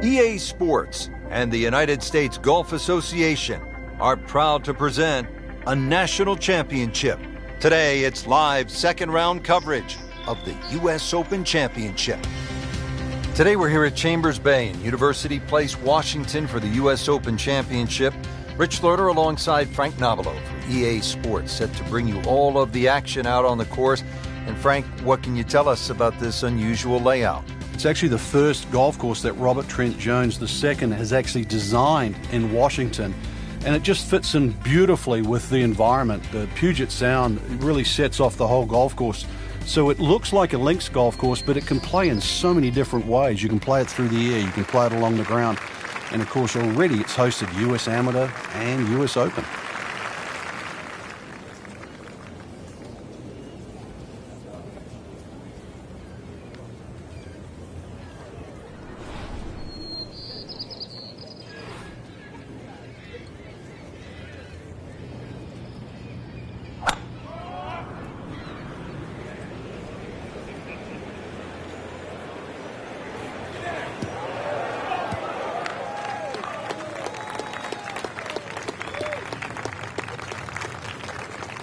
EA Sports and the United States Golf Association are proud to present a national championship. Today, it's live second-round coverage of the U.S. Open Championship. Today, we're here at Chambers Bay in University Place, Washington for the U.S. Open Championship. Rich Lerter alongside Frank Nobilo for EA Sports, set to bring you all of the action out on the course. And Frank, what can you tell us about this unusual layout? It's actually the first golf course that Robert Trent Jones II has actually designed in Washington, and it just fits in beautifully with the environment. The Puget Sound really sets off the whole golf course. So it looks like a links golf course, but it can play in so many different ways. You can play it through the air, you can play it along the ground, and of course already it's hosted US Amateur and US Open.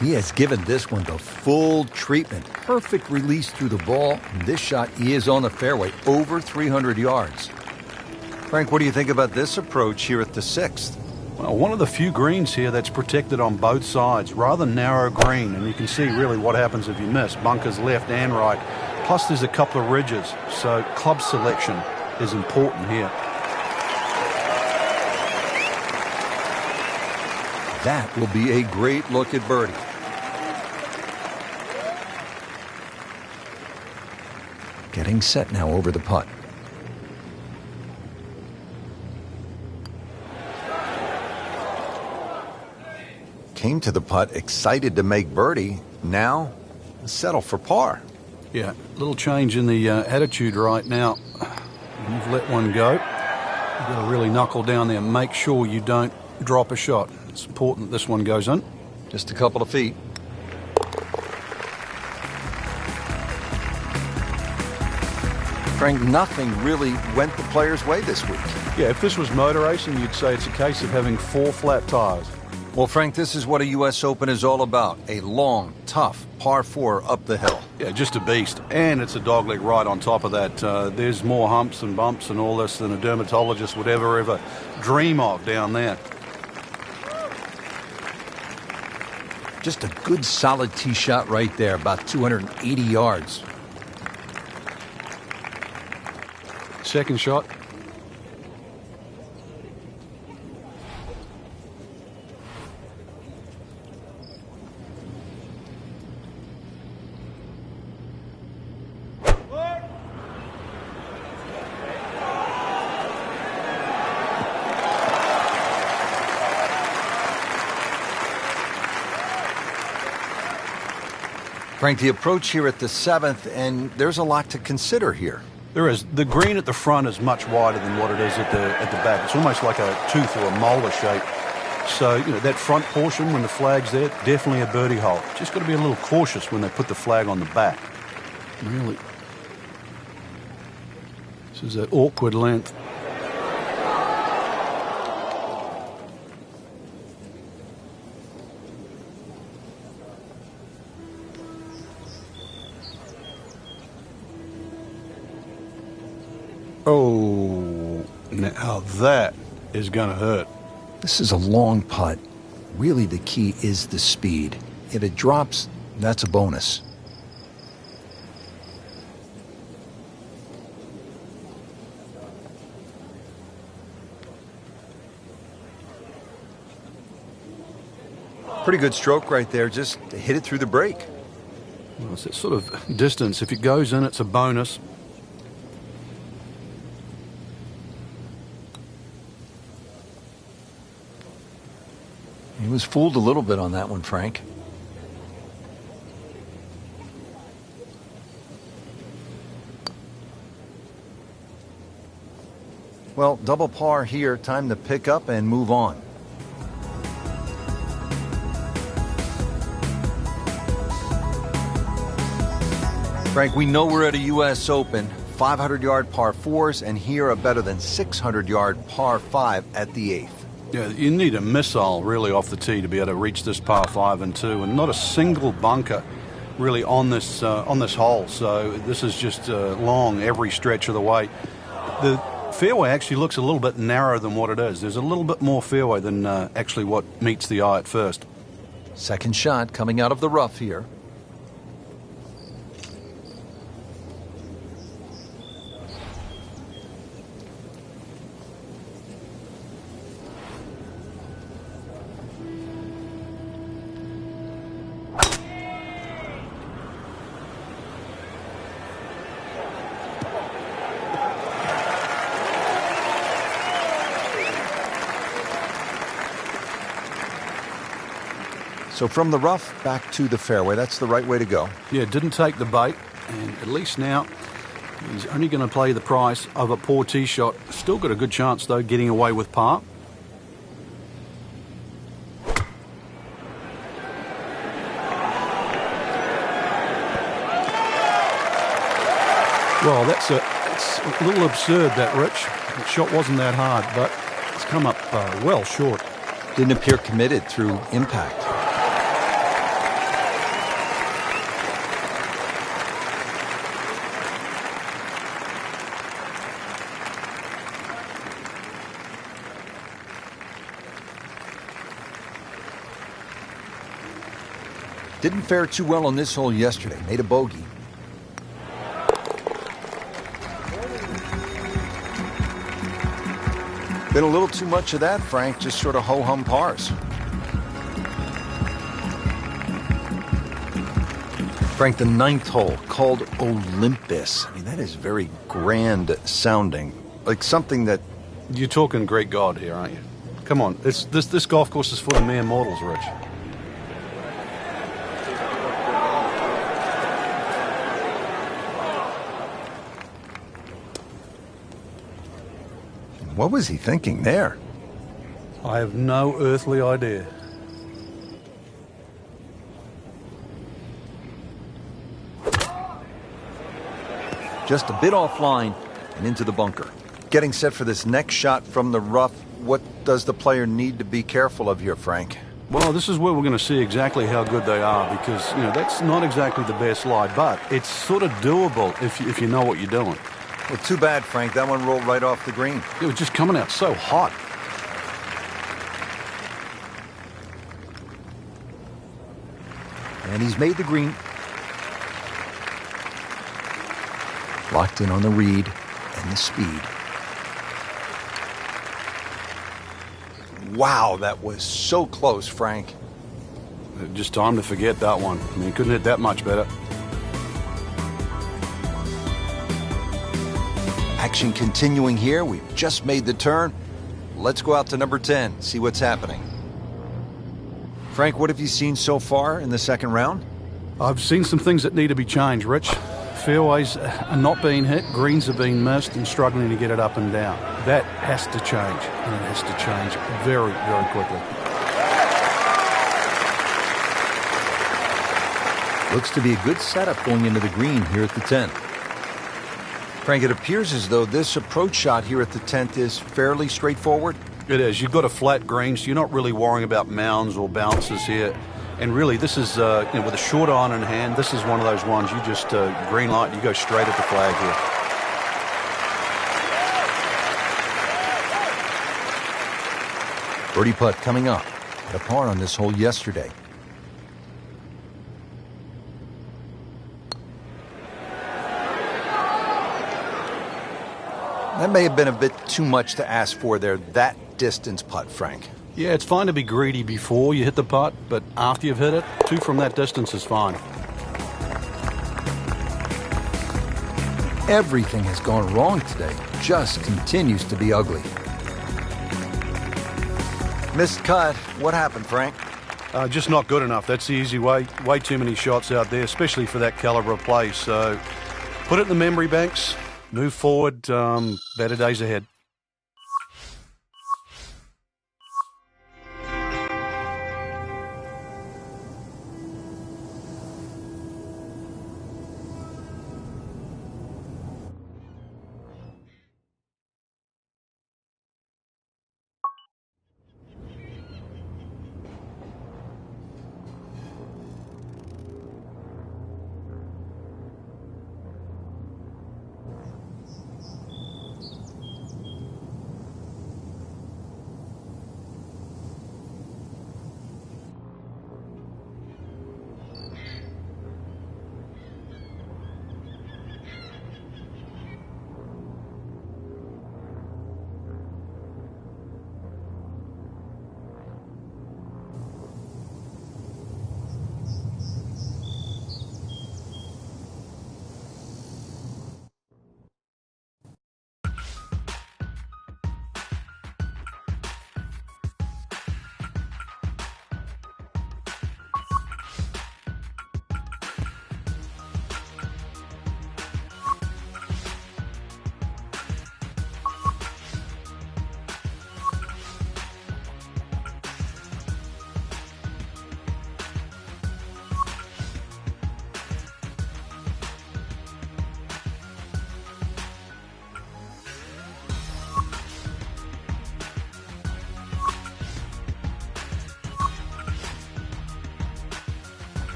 He has given this one the full treatment. Perfect release through the ball. And this shot is on the fairway, over 300 yards. Frank, what do you think about this approach here at the 6th? Well, one of the few greens here that's protected on both sides. Rather narrow green, and you can see really what happens if you miss. Bunkers left and right. Plus there's a couple of ridges, so club selection is important here. That will be a great look at birdie. Getting set now over the putt. Came to the putt excited to make birdie. Now settle for par. Yeah, a little change in the attitude right now. You've let one go. You've got to really knuckle down there and make sure you don't drop a shot. It's important that this one goes in. Just a couple of feet. Frank, nothing really went the player's way this week. Yeah, if this was motor racing, you'd say it's a case of having 4 flat tires. Well, Frank, this is what a U.S. Open is all about. A long, tough par 4 up the hill. Yeah, just a beast. And it's a dogleg right on top of that. There's more humps and bumps and all this than a dermatologist would ever dream of down there. Just a good solid tee shot right there, about 280 yards. Second shot. Frank, the approach here at the 7th, and there's a lot to consider here. There is. The green at the front is much wider than what it is at the back. It's almost like a tooth or a molar shape. So, you know, that front portion, when the flag's there, definitely a birdie hole. Just got to be a little cautious when they put the flag on the back. Really. This is that awkward length. Oh, now that is going to hurt. This is a long putt. Really, the key is the speed. If it drops, that's a bonus. Pretty good stroke right there. Just hit it through the break. Well, it's that sort of distance. If it goes in, it's a bonus. He was fooled a little bit on that one, Frank. Well, double par here. Time to pick up and move on. Frank, we know we're at a U.S. Open. 500-yard par 4s, and here a better than 600-yard par 5 at the 8th. Yeah, you need a missile really off the tee to be able to reach this par 5 and 2, and not a single bunker really on this hole. So this is just long every stretch of the way. The fairway actually looks a little bit narrower than what it is. There's a little bit more fairway than actually what meets the eye at first. Second shot coming out of the rough here. So from the rough back to the fairway, that's the right way to go. Yeah, didn't take the bait, and at least now he's only going to play the price of a poor tee shot. Still got a good chance, though, getting away with par. Well, that's a little absurd, that, Rich. The shot wasn't that hard, but it's come up well short. Didn't appear committed through impact. Didn't fare too well on this hole yesterday. Made a bogey. Been a little too much of that, Frank. Just sort of ho-hum pars. Frank, the 9th hole, called Olympus. I mean, that is very grand sounding. Like something that... You're talking Greek god here, aren't you? Come on, this golf course is for the mere mortals, Rich. What was he thinking there? I have no earthly idea. Just a bit offline and into the bunker. Getting set for this next shot from the rough. What does the player need to be careful of here, Frank? Well, this is where we're going to see exactly how good they are, because, you know, that's not exactly the best lie, but it's sort of doable if you know what you're doing. Well, too bad, Frank. That one rolled right off the green. It was just coming out so hot. And he's made the green. Locked in on the read and the speed. Wow, that was so close, Frank. Just time to forget that one. I mean, couldn't hit that much better. Action continuing here. We've just made the turn. Let's go out to number 10, see what's happening. Frank, what have you seen so far in the second round? I've seen some things that need to be changed, Rich. Fairways are not being hit, greens are being missed, and struggling to get it up and down. That has to change, and it has to change very, very quickly. Looks to be a good setup going into the green here at the 10th. Frank, it appears as though this approach shot here at the 10th is fairly straightforward. It is. You've got a flat green, so you're not really worrying about mounds or bounces here. And really, this is, with a short iron in hand, this is one of those ones you just green light, you go straight at the flag here. Birdie putt coming up. Had a par on this hole yesterday. That may have been a bit too much to ask for there, that distance putt, Frank. Yeah, it's fine to be greedy before you hit the putt, but after you've hit it, 2 from that distance is fine. Everything has gone wrong today. Just continues to be ugly. Missed cut. What happened, Frank? Just not good enough. That's the easy way. Way too many shots out there, especially for that caliber of play. So put it in the memory banks. Move forward. Better days ahead.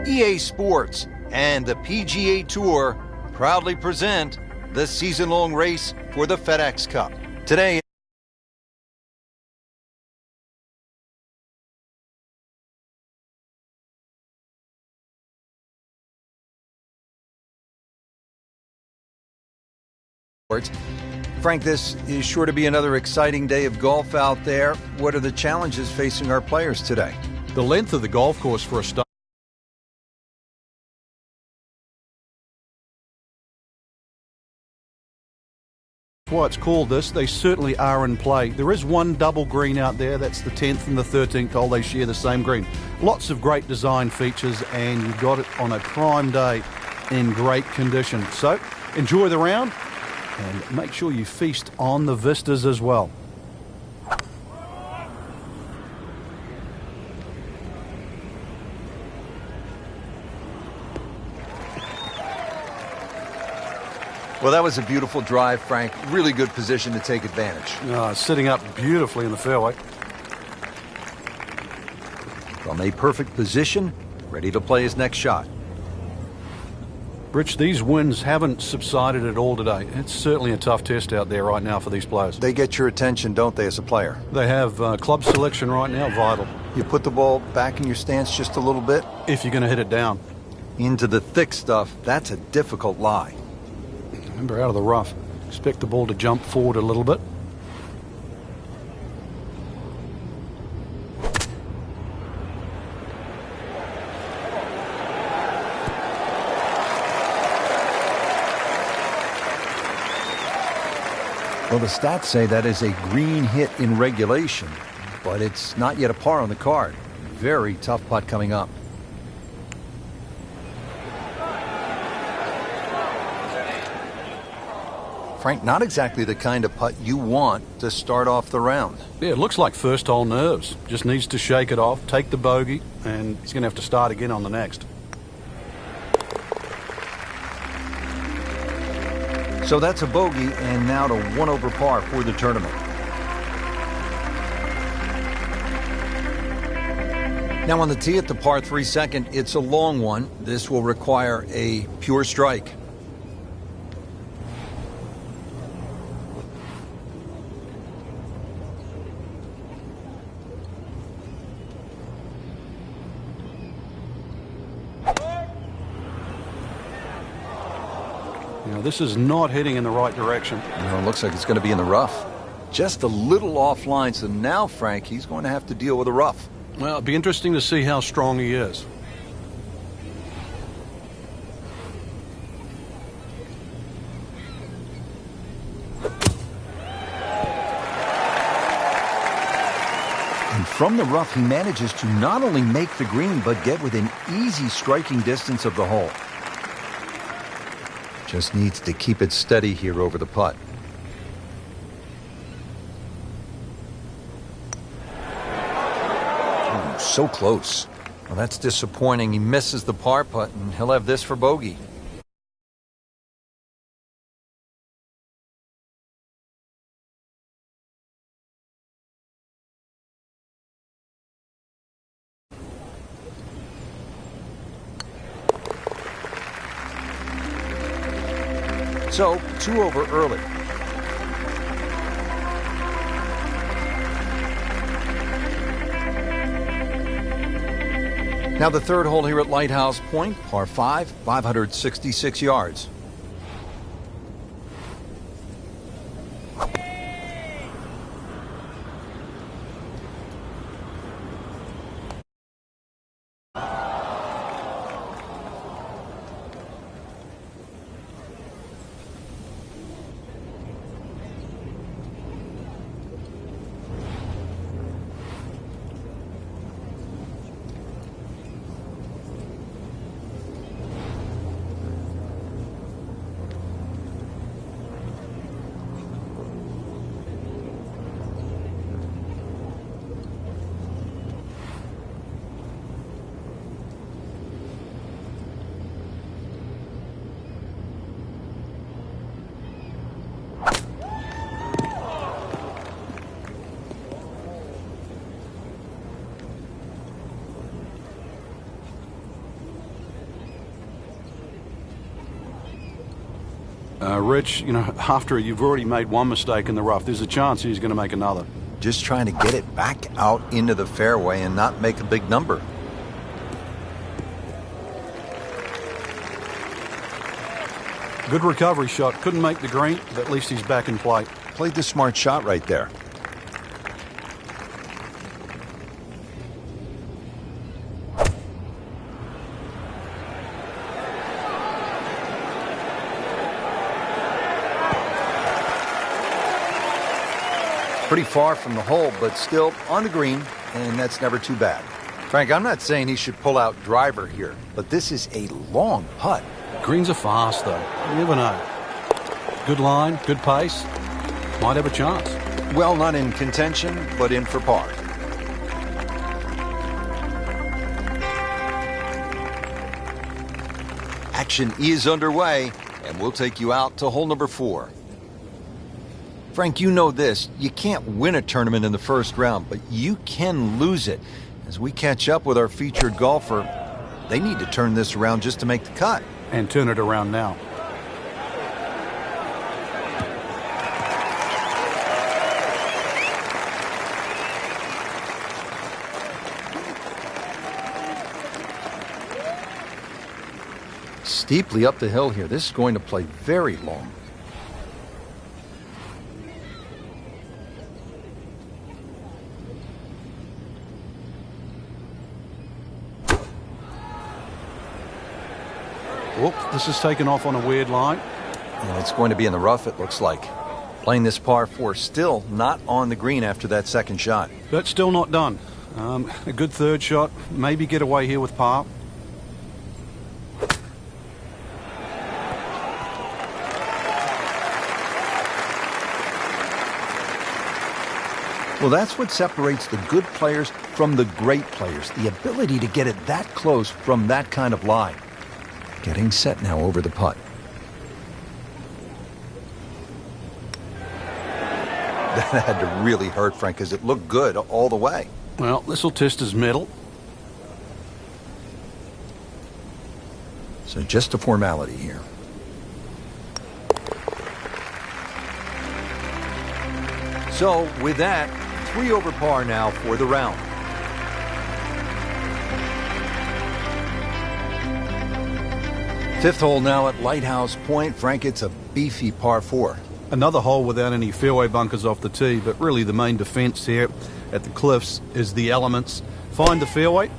EA Sports, and the PGA Tour proudly present the season-long race for the FedEx Cup. Today, Frank, this is sure to be another exciting day of golf out there. What are the challenges facing our players today? The length of the golf course for a start. Why it's called this. They certainly are in play. There is one double green out there. That's the 10th and the 13th hole. They share the same green. Lots of great design features, and you've got it on a prime day in great condition. So enjoy the round and make sure you feast on the vistas as well. Well, that was a beautiful drive, Frank. Really good position to take advantage. Sitting up beautifully in the fairway. From a perfect position, ready to play his next shot. Rich, these winds haven't subsided at all today. It's certainly a tough test out there right now for these players. They get your attention, don't they, as a player? They have club selection right now, vital. You put the ball back in your stance just a little bit. If you're going to hit it down. Into the thick stuff, that's a difficult lie. Remember, out of the rough. Expect the ball to jump forward a little bit. Well, the stats say that is a green hit in regulation, but it's not yet a par on the card. Very tough putt coming up. Frank, not exactly the kind of putt you want to start off the round. Yeah, it looks like first hole nerves. Just needs to shake it off, take the bogey, and he's going to have to start again on the next. So that's a bogey, and now to 1 over par for the tournament. Now on the tee at the par 3 second, it's a long one. This will require a pure strike. Now, this is not heading in the right direction. No, it looks like it's going to be in the rough. Just a little offline, so now, Frank, he's going to have to deal with a rough. Well, it'll be interesting to see how strong he is. And from the rough, he manages to not only make the green, but get within easy striking distance of the hole. Just needs to keep it steady here over the putt. Ooh, so close. Well, that's disappointing. He misses the par putt, and he'll have this for bogey. So, 2 over early. Now the third hole here at Lighthouse Point, par 5, 566 yards. Rich, you know, after you've already made one mistake in the rough, there's a chance he's going to make another. Just trying to get it back out into the fairway and not make a big number. Good recovery shot. Couldn't make the green, but at least he's back in play. Played the smart shot right there. Pretty far from the hole, but still on the green, and that's never too bad. Frank, I'm not saying he should pull out driver here, but this is a long putt. Greens are fast, though. You never know. Good line, good pace. Might have a chance. Well, not in contention, but in for par. Action is underway, and we'll take you out to hole number 4. Frank, you know this. You can't win a tournament in the first round, but you can lose it. As we catch up with our featured golfer, they need to turn this around just to make the cut. And turn it around now. Steeply up the hill here. This is going to play very long. Whoop, this is taken off on a weird line. And it's going to be in the rough, it looks like. Playing this par 4, still not on the green after that second shot. But still not done. A good third shot. Maybe get away here with par. Well, that's what separates the good players from the great players. The ability to get it that close from that kind of lie. Getting set now over the putt. That had to really hurt, Frank, because it looked good all the way. Well, this will test his mettle. So just a formality here. So with that, 3 over par now for the round. Fifth hole now at Lighthouse Point. Frank, it's a beefy par 4. Another hole without any fairway bunkers off the tee, but really the main defense here at the cliffs is the elements. Find the fairway,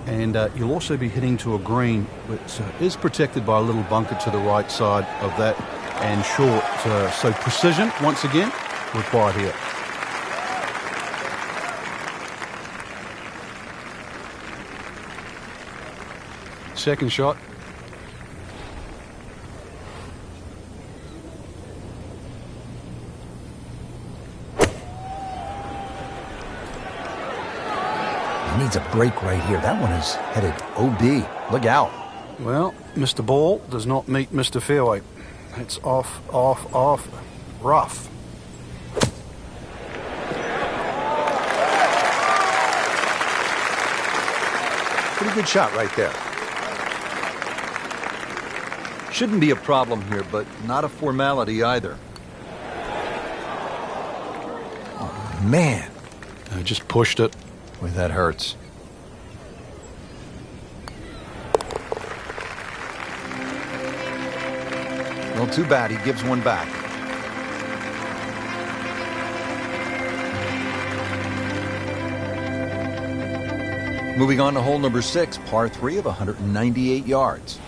and you'll also be hitting to a green, which is protected by a little bunker to the right side of that and short. So precision, once again, required here. Second shot. He needs a break right here. That one is headed OB. Look out. Well, Mr. Ball does not meet Mr. Fairway. It's off, rough. Pretty good shot right there. Shouldn't be a problem here, but not a formality either. Oh, man. I just pushed it. Boy, that hurts. Well, too bad. He gives one back. Moving on to hole number 6, par 3 of 198 yards.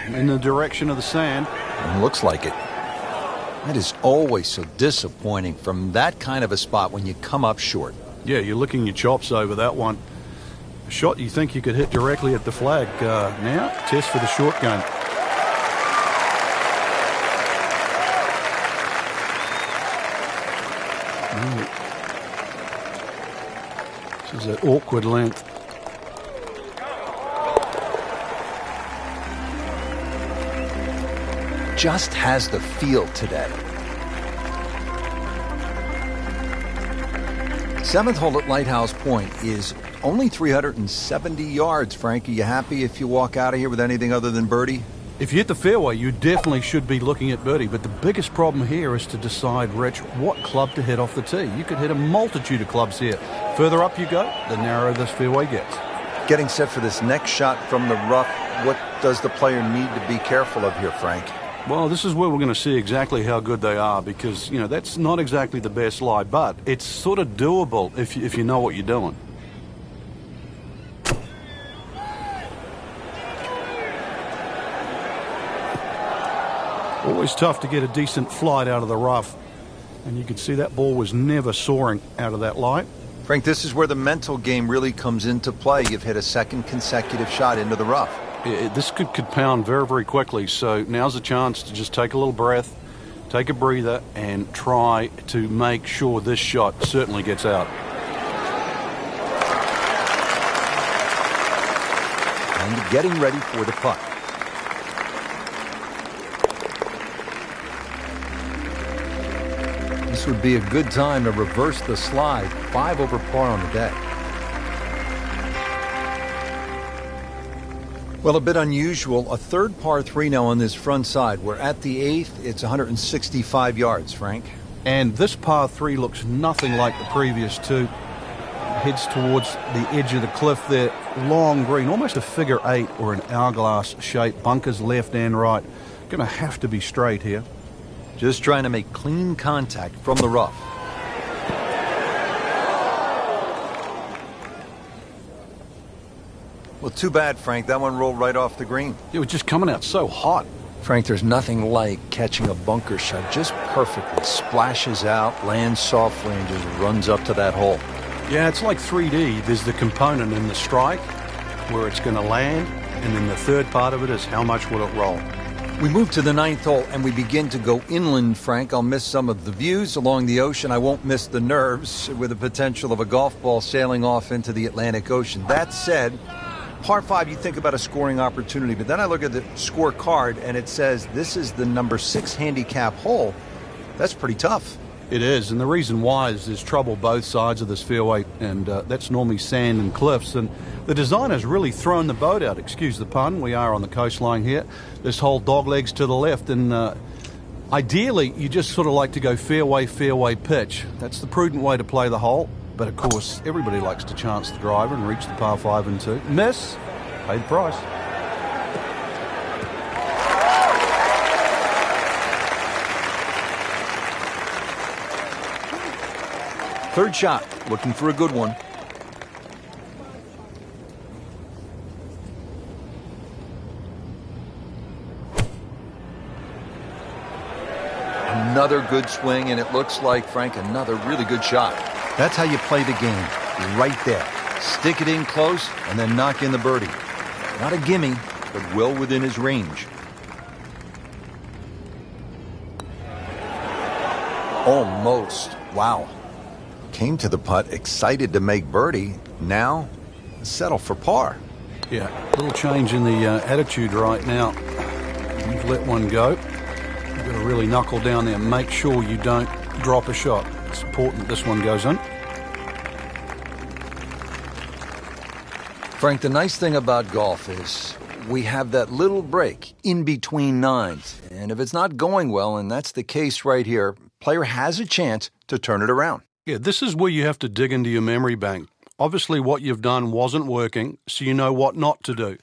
In the direction of the sand. Looks like it. That is always so disappointing from that kind of a spot when you come up short. Yeah, you're licking your chops over that one. A shot you think you could hit directly at the flag. Now, test for the short game. This is that awkward length. Just has the feel today. Seventh hole at Lighthouse Point is only 370 yards, Frank. Are you happy if you walk out of here with anything other than birdie? If you hit the fairway, you definitely should be looking at birdie, but the biggest problem here is to decide, Rich, what club to hit off the tee. You could hit a multitude of clubs here. Further up you go, the narrower this fairway gets. Getting set for this next shot from the rough, what does the player need to be careful of here, Frank? Well, this is where we're going to see exactly how good they are because, you know, that's not exactly the best lie, but it's sort of doable if you know what you're doing. Always tough to get a decent flight out of the rough. And you can see that ball was never soaring out of that lie. Frank, this is where the mental game really comes into play. You've hit a second consecutive shot into the rough. This could pound very, very quickly. So now's a chance to just take a little breath, take a breather, and try to make sure this shot certainly gets out. And getting ready for the putt. This would be a good time to reverse the slide. 5 over par on the day. Well, a bit unusual. A third par 3 now on this front side. We're at the 8th. It's 165 yards, Frank. And this par 3 looks nothing like the previous two. Heads towards the edge of the cliff there. Long green, almost a figure 8 or an hourglass shape. Bunkers left and right. Going to have to be straight here. Just trying to make clean contact from the rough. Well, too bad, Frank. That one rolled right off the green. It was just coming out so hot. Frank, there's nothing like catching a bunker shot just perfectly. Splashes out, lands softly, and just runs up to that hole. Yeah, it's like 3D. There's the component in the strike where it's going to land, and then the third part of it is how much will it roll. We move to the 9th hole and we begin to go inland, Frank. I'll miss some of the views along the ocean. I won't miss the nerves with the potential of a golf ball sailing off into the Atlantic Ocean. That said, par 5, you think about a scoring opportunity, but then I look at the scorecard and it says this is the number 6 handicap hole. That's pretty tough. It is, and the reason why is there's trouble both sides of this fairway, and that's normally sand and cliffs, and the designer's really thrown the boat out, excuse the pun. We are on the coastline here. This whole doglegs to the left, and ideally you just sort of like to go fairway, fairway pitch. That's the prudent way to play the hole, but of course everybody likes to chance the driver and reach the par 5 and 2. Miss, pay the price. Third shot, looking for a good one. Another good swing, and it looks like, Frank, another really good shot. That's how you play the game, right there. Stick it in close, and then knock in the birdie. Not a gimme, but well within his range. Almost. Wow. Came to the putt, excited to make birdie. Now, settle for par. Yeah, a little change in the attitude right now. You've let one go. You've got to really knuckle down there and make sure you don't drop a shot. It's important this one goes in. Frank, the nice thing about golf is we have that little break in between nines. And if it's not going well, and that's the case right here, player has a chance to turn it around. Yeah, this is where you have to dig into your memory bank. Obviously, what you've done wasn't working, so you know what not to do.